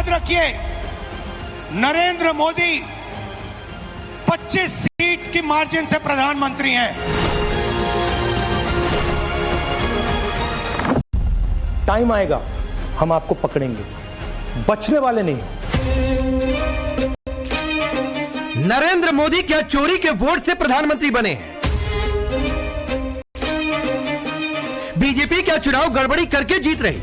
याद रखिए, नरेंद्र मोदी 25 सीट की मार्जिन से प्रधानमंत्री हैं। टाइम आएगा, हम आपको पकड़ेंगे, बचने वाले नहीं। नरेंद्र मोदी क्या चोरी के वोट से प्रधानमंत्री बने हैं? बीजेपी क्या चुनाव गड़बड़ी करके जीत रही?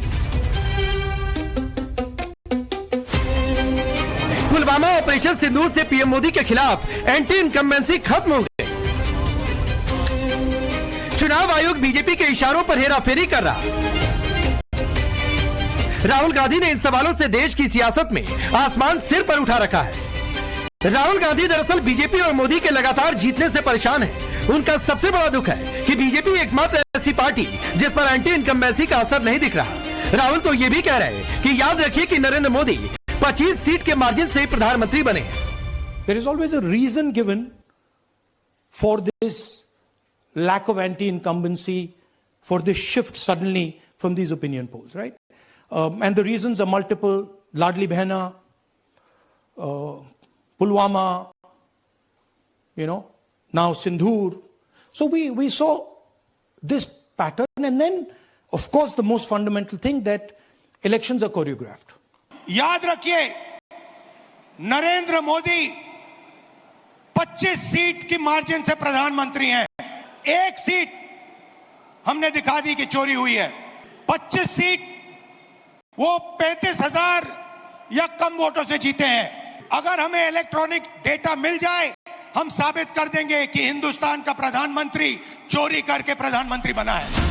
पुलवामा ऑपरेशन सिंदूर से पीएम मोदी के खिलाफ एंटी इनकम्बेंसी खत्म हो गई। चुनाव आयोग बीजेपी के इशारों पर हेराफेरी कर रहा। राहुल गांधी ने इन सवालों से देश की सियासत में आसमान सिर पर उठा रखा है। राहुल गांधी दरअसल बीजेपी और मोदी के लगातार जीतने से परेशान है। उनका सबसे बड़ा दुख है कि बीजेपी एकमात्र ऐसी पार्टी जिस पर एंटी इनकम्बेंसी का असर नहीं दिख रहा। राहुल तो ये भी कह रहे हैं कि याद रखिए कि नरेंद्र मोदी 25 सीट के मार्जिन से प्रधानमंत्री बने। There is always a reason given for this lack of anti-incumbency, for this shift suddenly from these opinion polls, right? And the reasons are multiple. Ladli Behna, Pulwama, now Sindhur. So we saw this pattern, and then, of course, the most fundamental thing that elections are choreographed. याद रखिए, Narendra Modi 25 seat की margin से प्रधानमंत्री हैं। एक seat हमने दिखा दी कि चोरी हुई है। 25 सीट वो 35,000 या कम वोटों से जीते हैं। अगर हमें इलेक्ट्रॉनिक डेटा मिल जाए, हम साबित कर देंगे कि हिंदुस्तान का प्रधानमंत्री चोरी करके प्रधानमंत्री बना है।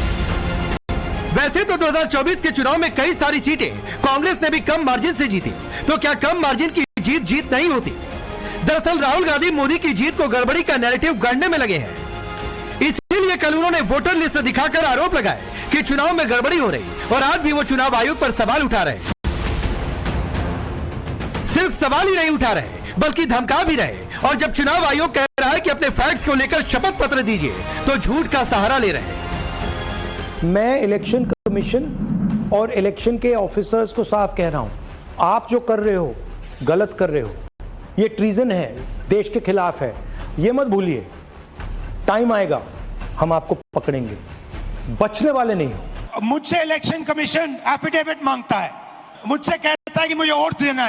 वैसे तो 2024 के चुनाव में कई सारी सीटें कांग्रेस ने भी कम मार्जिन से जीती, तो क्या कम मार्जिन की जीत नहीं होती? दरअसल राहुल गांधी मोदी की जीत को गड़बड़ी का नैरेटिव गढ़ने में लगे हैं। इसीलिए कल उन्होंने वोटर लिस्ट दिखाकर आरोप लगाए कि चुनाव में गड़बड़ी हो रही, और आज भी वो चुनाव आयोग पर सवाल उठा रहे। सिर्फ सवाल ही नहीं उठा रहे बल्कि धमका भी रहे, और जब चुनाव आयोग कह रहा है कि अपने फैक्ट्स को लेकर शपथ पत्र दीजिए, तो झूठ का सहारा ले रहे हैं। मैं इलेक्शन कमीशन और इलेक्शन के ऑफिसर्स को साफ कह रहा हूं, आप जो कर रहे हो गलत कर रहे हो। ये ट्रीजन है, देश के खिलाफ है, ये मत भूलिए। टाइम आएगा, हम आपको पकड़ेंगे, बचने वाले नहीं हो। मुझसे इलेक्शन कमीशन एफिडेविट मांगता है, मुझसे कहता है कि मुझे ओथ लेना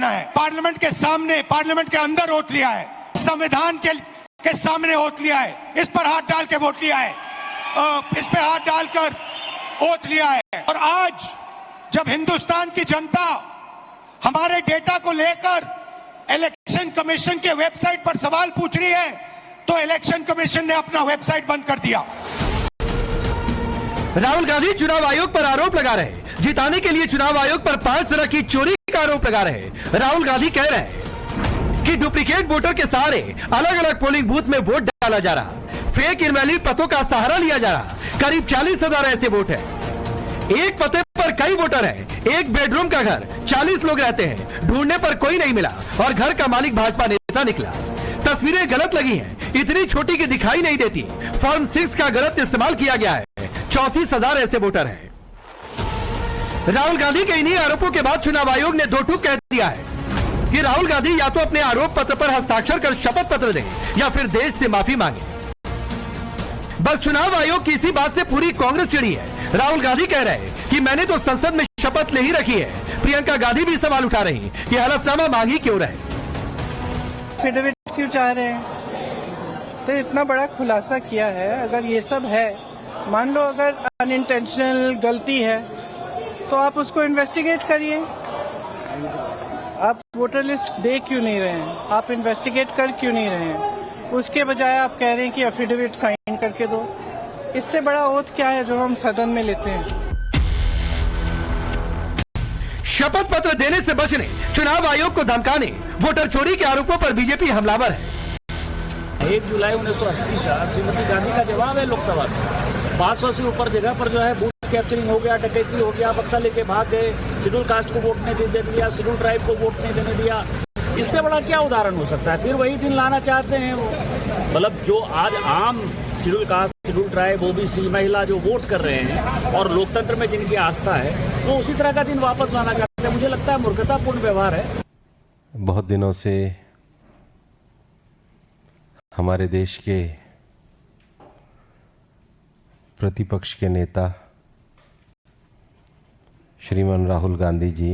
है। पार्लियामेंट के सामने, पार्लियामेंट के अंदर ओथ लिया है, संविधान के सामने ओथ लिया है, इस पर हाथ डाल के वोट लिया है, इस पे हाथ डालकर ओथ लिया है। और आज जब हिंदुस्तान की जनता हमारे डेटा को लेकर इलेक्शन कमीशन के वेबसाइट पर सवाल पूछ रही है, तो इलेक्शन कमीशन ने अपना वेबसाइट बंद कर दिया। राहुल गांधी चुनाव आयोग पर आरोप लगा रहे, जिताने के लिए चुनाव आयोग पर 5 तरह की चोरी का आरोप लगा रहे। राहुल गांधी कह रहे हैं कि डुप्लीकेट वोटर के सहारे अलग अलग पोलिंग बूथ में वोट डाला जा रहा, फेक इनवैलिड पतों का सहारा लिया जा रहा। करीब 40,000 ऐसे वोट हैं। एक पते पर कई वोटर हैं, एक बेडरूम का घर, 40 लोग रहते हैं, ढूंढने पर कोई नहीं मिला और घर का मालिक भाजपा नेता निकला। तस्वीरें गलत लगी हैं, इतनी छोटी की दिखाई नहीं देती। फॉर्म 6 का गलत इस्तेमाल किया गया है। 34,000 ऐसे वोटर हैं। राहुल गांधी के इन्हीं आरोपों के बाद चुनाव आयोग ने दो टूक कह दिया है कि राहुल गांधी या तो अपने आरोप पत्र पर हस्ताक्षर कर शपथ पत्र दें या फिर देश से माफी मांगे। बस चुनाव आयोग की इसी बात से पूरी कांग्रेस चिढ़ी है। राहुल गांधी कह रहे हैं कि मैंने तो संसद में शपथ ले ही रखी है। प्रियंका गांधी भी सवाल उठा रही कि हलफनामा मांगी क्यों रहे, एफिडेविट क्यों चाह रहे हैं? तो इतना बड़ा खुलासा किया है, अगर ये सब है, मान लो अगर अनइंटेंशनल गलती है तो आप उसको इन्वेस्टिगेट करिए। आप वोटर लिस्ट दे क्यों नहीं रहे हैं? आप इन्वेस्टिगेट कर क्यों नहीं रहे हैं? उसके बजाय आप कह रहे हैं कि एफिडेविट साइन करके दो। इससे बड़ा ओथ क्या है जो हम सदन में लेते हैं? शपथ पत्र देने से बचने, चुनाव आयोग को धमकाने, वोटर चोरी के आरोपों पर बीजेपी हमलावर है। 1 जुलाई 1980 का श्रीमती गांधी का जवाब है लोकसभा में। 500 से ऊपर जगह पर जो है बूथ कैप्चरिंग हो गया, डकैती हो गया, बक्सा लेके भाग गए, शेड्यूल कास्ट को वोट नहीं देने दिया, शेड्यूल ट्राइब को वोट नहीं देने दिया। इससे बड़ा क्या उदाहरण हो सकता है? फिर वही दिन लाना चाहते हैं वो। मतलब जो आज आम schedule caste, schedule tribe, OBC, महिला जो वोट कर रहे हैं और लोकतंत्र में जिनकी आस्था है, वो उसी तरह का दिन वापस लाना चाहते हैं। है। मुझे लगता है मूर्खतापूर्ण व्यवहार है। बहुत दिनों से हमारे देश के प्रतिपक्ष के नेता श्रीमान राहुल गांधी जी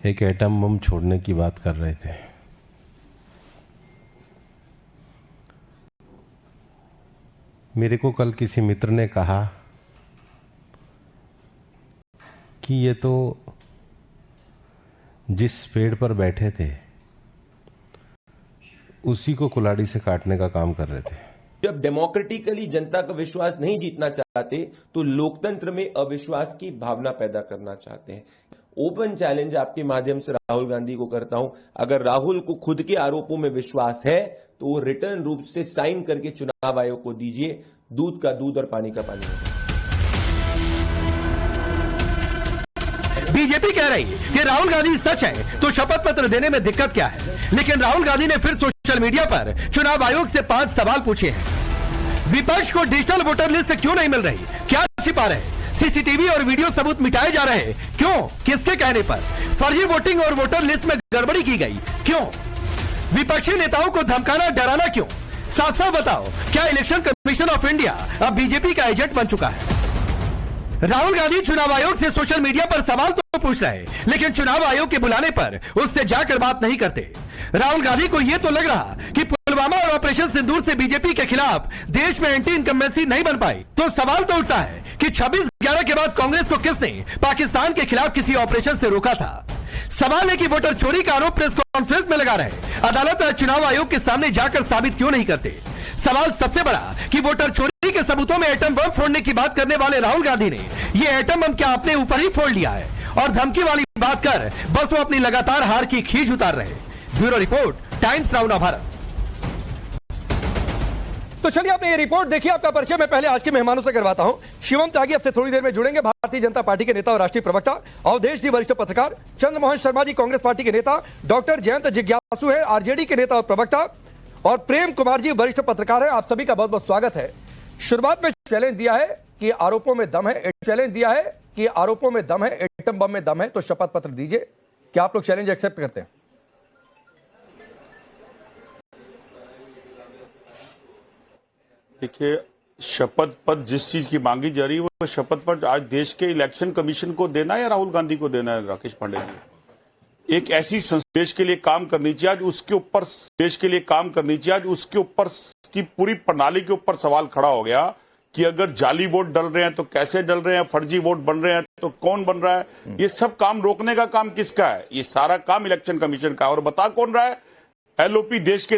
एक एटम बम छोड़ने की बात कर रहे थे। मेरे को कल किसी मित्र ने कहा कि ये तो जिस पेड़ पर बैठे थे उसी को कुल्हाड़ी से काटने का काम कर रहे थे। जब डेमोक्रेटिकली जनता का विश्वास नहीं जीतना चाहते तो लोकतंत्र में अविश्वास की भावना पैदा करना चाहते हैं। ओपन चैलेंज आपके माध्यम से राहुल गांधी को करता हूं, अगर राहुल को खुद के आरोपों में विश्वास है तो वो रिटर्न रूप से साइन करके चुनाव आयोग को दीजिए। दूध का दूध और पानी का पानी। बीजेपी कह रही है कि राहुल गांधी सच है तो शपथ पत्र देने में दिक्कत क्या है, लेकिन राहुल गांधी ने फिर सोशल मीडिया पर चुनाव आयोग से 5 सवाल पूछे हैं। विपक्ष को डिजिटल वोटर लिस्ट क्यों नहीं मिल रही, क्या छिपा रहे, सीसीटीवी और वीडियो सबूत मिटाए जा रहे हैं, क्यों, किसके कहने पर, फर्जी वोटिंग और वोटर लिस्ट में गड़बड़ी की गई, क्यों, विपक्षी नेताओं को धमकाना डराना क्यों, साफ साफ बताओ, क्या इलेक्शन कमीशन ऑफ इंडिया अब बीजेपी का एजेंट बन चुका है। राहुल गांधी चुनाव आयोग से सोशल मीडिया पर सवाल तो पूछ रहे हैं, लेकिन चुनाव आयोग के बुलाने पर उससे जाकर बात नहीं करते। राहुल गांधी को यह तो लग रहा कि पुलवामा और ऑपरेशन सिंदूर से बीजेपी के खिलाफ देश में एंटी इनकम्बेंसी नहीं बन पाई, तो सवाल तो उठता है कि 26/11 के बाद कांग्रेस को किसने पाकिस्तान के खिलाफ किसी ऑपरेशन से रोका था। सवाल है कि वोटर चोरी का आरोप प्रेस कॉन्फ्रेंस में लगा रहे, अदालत और चुनाव आयोग के सामने जाकर साबित क्यों नहीं करते। सवाल सबसे बड़ा कि वोटर चोरी के सबूतों में एटम बम फोड़ने की बात करने वाले राहुल गांधी ने ये एटम बम क्या अपने ऊपर ही फोड़ लिया है, और धमकी वाली बात कर बस वो अपनी लगातार हार की खींच उतार रहे। Bureau report, times now Bharat. तो चलिए आपने ये रिपोर्ट देखिए। आपका परिचय मैं पहले आज के मेहमानों से करवाता हूं। शिवम त्यागी अब से थोड़ी देर में जुड़ेंगे, भारतीय जनता पार्टी के नेता और राष्ट्रीय प्रवक्ता। अवधेश जी वरिष्ठ पत्रकार। चंद्रमोहन शर्मा जी कांग्रेस पार्टी के नेता। डॉक्टर जयंत जिज्ञासु है आरजेडी के नेता और प्रवक्ता। और प्रेम कुमार जी वरिष्ठ पत्रकार है। आप सभी का बहुत बहुत स्वागत है। शुरुआत में चैलेंज दिया है कि आरोपों में दम है, चैलेंज दिया है कि आरोपों में दम है, एटम बम में दम है, तो शपथ पत्र दीजिए। क्या आप लोग चैलेंज एक्सेप्ट करते हैं? देखिए, शपथ पत्र जिस चीज की मांगी जा रही है वो शपथ पत्र आज देश के इलेक्शन कमीशन को देना है या राहुल गांधी को देना है? राकेश पांडे जी, एक ऐसी देश के लिए काम करनी चाहिए आज, उसके ऊपर देश के लिए काम करनी चाहिए आज, उसके ऊपर की पूरी प्रणाली के ऊपर सवाल खड़ा हो गया कि अगर जाली वोट डल रहे हैं तो कैसे डल रहे हैं, फर्जी वोट बन रहे हैं तो कौन बन रहा है। ये सब काम रोकने का काम किसका है? ये सारा काम इलेक्शन कमीशन का है। और बता कौन रहा है? एलओपी देश के